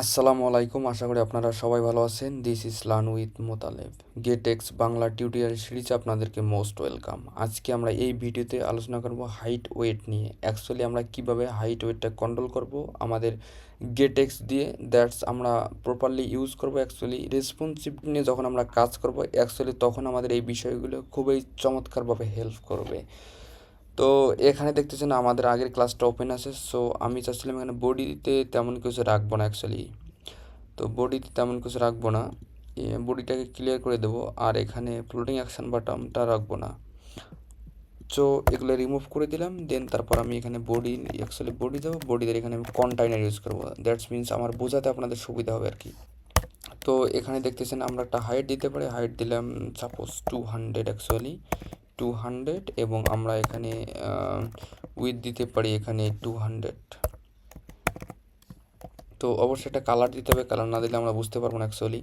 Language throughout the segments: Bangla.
আসসালামু আলাইকুম, আশা করি আপনারা সবাই ভালো আছেন। This is learn with Motaleb. গেটেক্স বাংলা টিউটোরিয়াল সিরিজে আপনাদেরকে মোস্ট ওয়েলকাম। আজকে আমরা এই ভিডিওতে আলোচনা করব হাইট ওয়েট নিয়ে। অ্যাকচুয়ালি আমরা কিভাবে হাইট ওয়েটটা কন্ট্রোল করব আমাদের গেটেক্স দিয়ে, দ্যাটস আমরা প্রপারলি ইউজ করব। অ্যাকচুয়ালি রেসপন্সিভ নিয়ে যখন আমরা কাজ করব অ্যাকচুয়ালি তখন আমাদের এই বিষয়গুলো খুবই চমৎকারভাবে হেল্প করবে। তো এখানে দেখতেছেন আমাদের আগের ক্লাসটা ওপেন আছে। সো আমি চাচ্ছিলাম এখানে বডিতে তেমন কিছু রাখবো না অ্যাকচুয়ালি। তো বডিতে তেমন কিছু রাখবো না, বডিটাকে ক্লিয়ার করে দেবো। আর এখানে ফ্লোটিং অ্যাকশন বাটনটা রাখবো না। সো এগুলো রিমুভ করে দিলাম। দেন তারপর আমি এখানে বডি দেবো। বডিদের এখানে আমি কন্টাইনার ইউজ করবো। দ্যাটস মিনস আমার বোঝাতে আপনাদের সুবিধা হবে আর কি। তো এখানে দেখতেছেন আমরা একটা হাইট দিতে পারি। হাইট দিলাম সাপোজ 200 অ্যাকচুয়ালি 200, এবং আমরা এখানে উইথ দিতে পারি এখানে 200। তো অবশ্যই একটা কালার দিতে হবে, কালার না দিলে আমরা বুঝতে পারবো না অ্যাকচুয়ালি।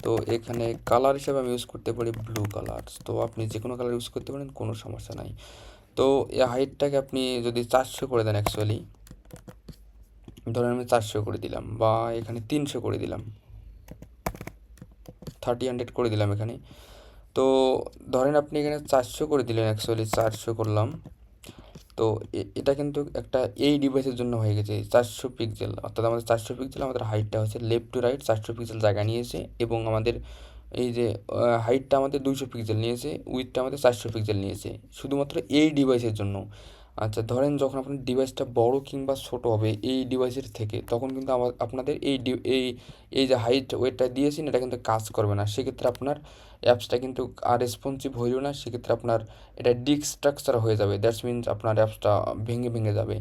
তো এখানে কালার হিসাবে আমি ইউজ করতে পারি ব্লু কালার। তো আপনি যে কোনো কালার ইউজ করতে পারেন, কোনো সমস্যা নাই। তো এই হাইটটাকে আপনি যদি 400 করে দেন অ্যাকচুয়ালি, ধরেন আমি 400 করে দিলাম, বা এখানে 300 করে দিলাম, 300 করে দিলাম এখানে। তো ধরেন আপনি এখানে 400 করে দিলেন, অ্যাকচুয়ালি 400 করলাম। তো এটা কিন্তু একটা এই ডিভাইসের জন্য হয়ে গেছে 400 পিক্সেল, অর্থাৎ আমাদের 400 পিক্সেল, আমাদের হাইটটা হচ্ছে লেফট টু রাইট 400 পিক্সেল জায়গা নিয়েছে, এবং আমাদের এই যে হাইটটা আমাদের 200 পিক্সেল নিয়েছে, উইথটা আমাদের 400 পিক্সেল নিয়েছে, শুধুমাত্র এই ডিভাইসের জন্য। আচ্ছা, ধরেন যখন আপনার ডিভাইসটা বড় কিংবা ছোট হবে এই ডিভাইসের থেকে, তখন কিন্তু আপনাদের এই এই যে হাইট ওয়েটটা দিয়েছেন এটা কিন্তু কাজ করবে না। সেক্ষেত্রে আপনার অ্যাপসটা কিন্তু আর রেসপন্সিভ হইল না। সেক্ষেত্রে আপনার এটা ডিস্ট্রাকচার হয়ে যাবে। দ্যাটস মিনস আপনার অ্যাপসটা ভেঙে ভেঙে যাবে।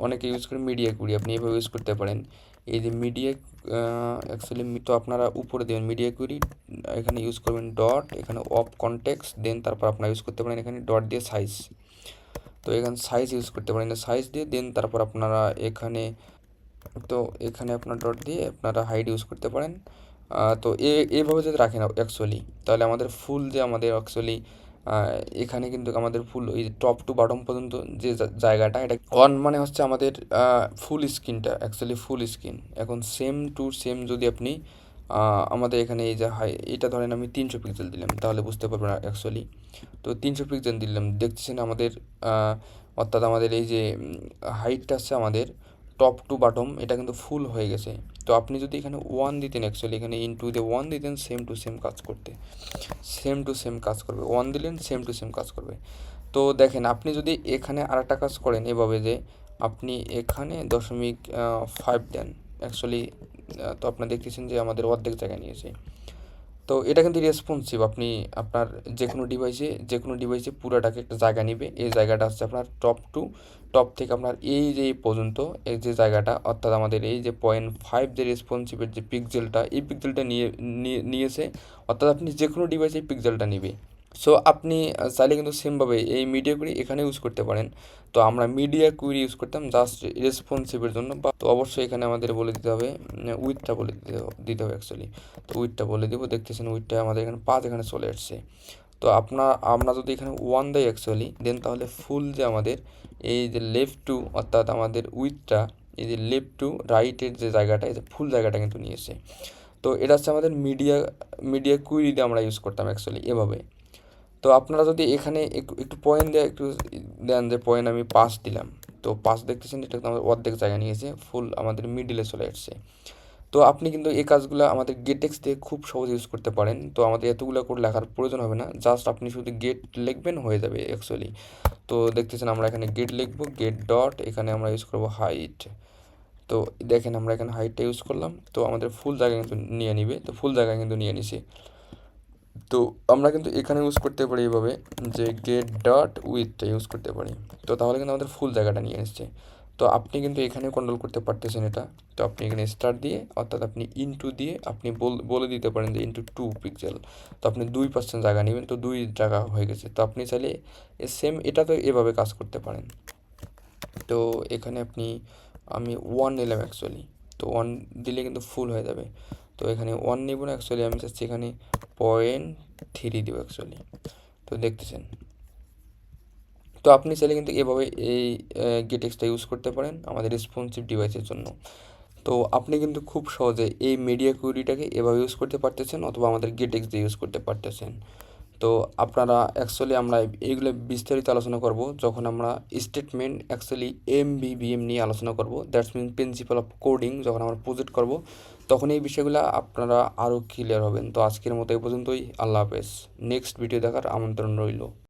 অনেকে ইউজ করে মিডিয়া কুইরি, আপনি এভাবে ইউজ করতে পারেন। এই যে মিডিয়া অ্যাকচুয়ালি তো আপনারা উপরে দেবেন মিডিয়া কুইরি, এখানে ইউজ করবেন ডট, এখানে অফ কনটেক্সট, দেন তারপর আপনারা ইউজ করতে পারেন এখানে ডট দিয়ে সাইজ। তো এখানে সাইজ ইউজ করতে পারেন, সাইজ দিয়ে দেন তারপর আপনারা এখানে, তো এখানে আপনার ডট দিয়ে আপনারা হাইড ইউজ করতে পারেন। তো এইভাবে যদি রাখেন অ্যাকচুয়ালি, তাহলে আমাদের ফুল যে আমাদের অ্যাকচুয়ালি এখানে কিন্তু আমাদের ফুল ওই টপ টু বটম পর্যন্ত যে জায়গাটা, এটা অন মানে হচ্ছে আমাদের ফুল স্ক্রিনটা, অ্যাকচুয়ালি ফুল স্ক্রিন। এখন সেম টু সেম যদি আপনি আমাদের এখানে এই যে এটা ধরেন আমি 300 পিক্সেল দিলাম, তাহলে বুঝতে পারবেন অ্যাকচুয়ালি। তো 300 পিক্সেল দিলাম, দেখতেছেন আমাদের অর্থাৎ আমাদের এই যে হাইটটা আছে আমাদের টপ টু বটম, এটা কিন্তু ফুল হয়ে গেছে। তো আপনি যদি এখানে 1 দিতেন, অ্যাকচুয়ালি এখানে ইনটু দিয়ে 1 দিতেন, সেম টু সেম কাজ করতে, সেম টু সেম কাজ করবে। 1 দিলেন, সেম টু সেম কাজ করবে। তো দেখেন, আপনি যদি এখানে আরেকটা কাজ করেন এভাবে, যে আপনি এখানে 0.5 দেন অ্যাকচুয়ালি, তো আপনারা দেখতেছেন যে আমাদের অর্ধেক জায়গা নিয়েছে। তো এটা কিন্তু রেসপন্সিভ। আপনি আপনার যে কোনো ডিভাইসে পুরোটাকে একটা জায়গা নিবে। এই জায়গাটা হচ্ছে আপনার টপ থেকে আপনার এই যে এই পর্যন্ত, এই যে জায়গাটা, অর্থাৎ আমাদের এই যে 0.5 যে রেসপন্সিভের যে পিক্সেলটা, এই পিক্সেলটা নিয়েছে, অর্থাৎ আপনি যে কোনো ডিভাইসে এই পিক্সেলটা নিবে। সো আপনি চাইলে কিন্তু সেমভাবে এই মিডিয়া কুইরি এখানে ইউজ করতে পারেন। তো আমরা মিডিয়া কুইরি ইউজ করতাম জাস্ট রেসপন্সিভের জন্য। বা তো অবশ্যই এখানে আমাদের বলে দিতে হবে উইথটা বলে দিতে হবে অ্যাকচুয়ালি। তো উইথটা বলে দেবো, দেখতেছেন উইথটা আমাদের এখানে 5 এখানে চলে আসছে। তো আমরা যদি এখানে 1 দেয় অ্যাকচুয়ালি, দেন তাহলে ফুল যে আমাদের এই যে লেফট টু, অর্থাৎ আমাদের উইথটা এই যে লেফট টু রাইটের যে জায়গাটা, এই যে ফুল জায়গাটা কিন্তু নিয়েছে। তো এটা হচ্ছে আমাদের মিডিয়া কুইরি দিয়ে আমরা ইউজ করতাম অ্যাকচুয়ালি এভাবে। তো আপনারা যদি এখানে একটু একটু পয়েন্ট দেয় একটু দেন, যে পয়েন্ট আমি 5 দিলাম, তো 5 দেখতেছেন এটা কিন্তু আমাদের অর্ধেক জায়গা নিয়েছে, ফুল আমাদের মিডিলে চলে আসছে। তো আপনি কিন্তু এই কাজগুলো আমাদের গেটেক্স দিয়ে খুব সহজে ইউজ করতে পারেন। তো আমাদের এতগুলো কোড লেখার প্রয়োজন হবে না, জাস্ট আপনি শুধু গেট লিখবেন হয়ে যাবে অ্যাকচুয়ালি। তো দেখতেছেন আমরা এখানে গেট লিখবো, গেট ডট, এখানে আমরা ইউজ করবো হাইট। তো দেখেন আমরা এখানে হাইটটা ইউজ করলাম, তো আমাদের ফুল জায়গা কিন্তু নিয়ে নিবে। তো ফুল জায়গা কিন্তু নিয়ে নিছে। তো আমরা কিন্তু এখানে ইউজ করতে পারি এইভাবে, যে গেট ডট উইথটা ইউজ করতে পারি। তো তাহলে কিন্তু আমাদের ফুল জায়গাটা নিয়ে এসছে। তো আপনি কিন্তু এখানে কন্ট্রোল করতে পারতেছেন এটা। তো আপনি এখানে স্টার দিয়ে, অর্থাৎ আপনি ইনটু দিয়ে আপনি বলে দিতে পারেন যে ইনটু 2 পিক্সেল। তো আপনি 2% জায়গা নেবেন, তো 2 জায়গা হয়ে গেছে। তো আপনি চাইলে সেম এটা তো এভাবে কাজ করতে পারেন। তো এখানে আমি 1 নিলাম অ্যাকচুয়ালি। তো 1 দিলে কিন্তু ফুল হয়ে যাবে। তো এখানে 1 নিব না অ্যাকচুয়ালি, আমি চাচ্ছি এখানে 0.3 দিব অ্যাকচুয়ালি। তো দেখতেছেন। তো আপনি চাইলে কিন্তু এভাবে এই গেটেক্সটা ইউজ করতে পারেন আমাদের রেসপন্সিভ ডিভাইসের জন্য। তো আপনি কিন্তু খুব সহজে এই মিডিয়া কুইরিটাকে এভাবে ইউজ করতে পারতেছেন অথবা আমাদের গেটেক্স দিয়ে ইউজ করতে পারতেছেন। তো আপনারা অ্যাকচুয়ালি আমরা এইগুলো বিস্তারিত আলোচনা করব যখন আমরা স্টেটমেন্ট অ্যাকচুয়ালি এমভিভিএম নিয়ে আলোচনা করব, that's mean principle of coding, যখন আমরা প্রজেক্ট করব তখন এই বিষয়গুলো আপনারা আরও ক্লিয়ার হবেন। তো আজকের মতো এই পর্যন্তই। আল্লাহ হাফেজ। নেক্সট ভিডিও দেখার আমন্ত্রণ রইল।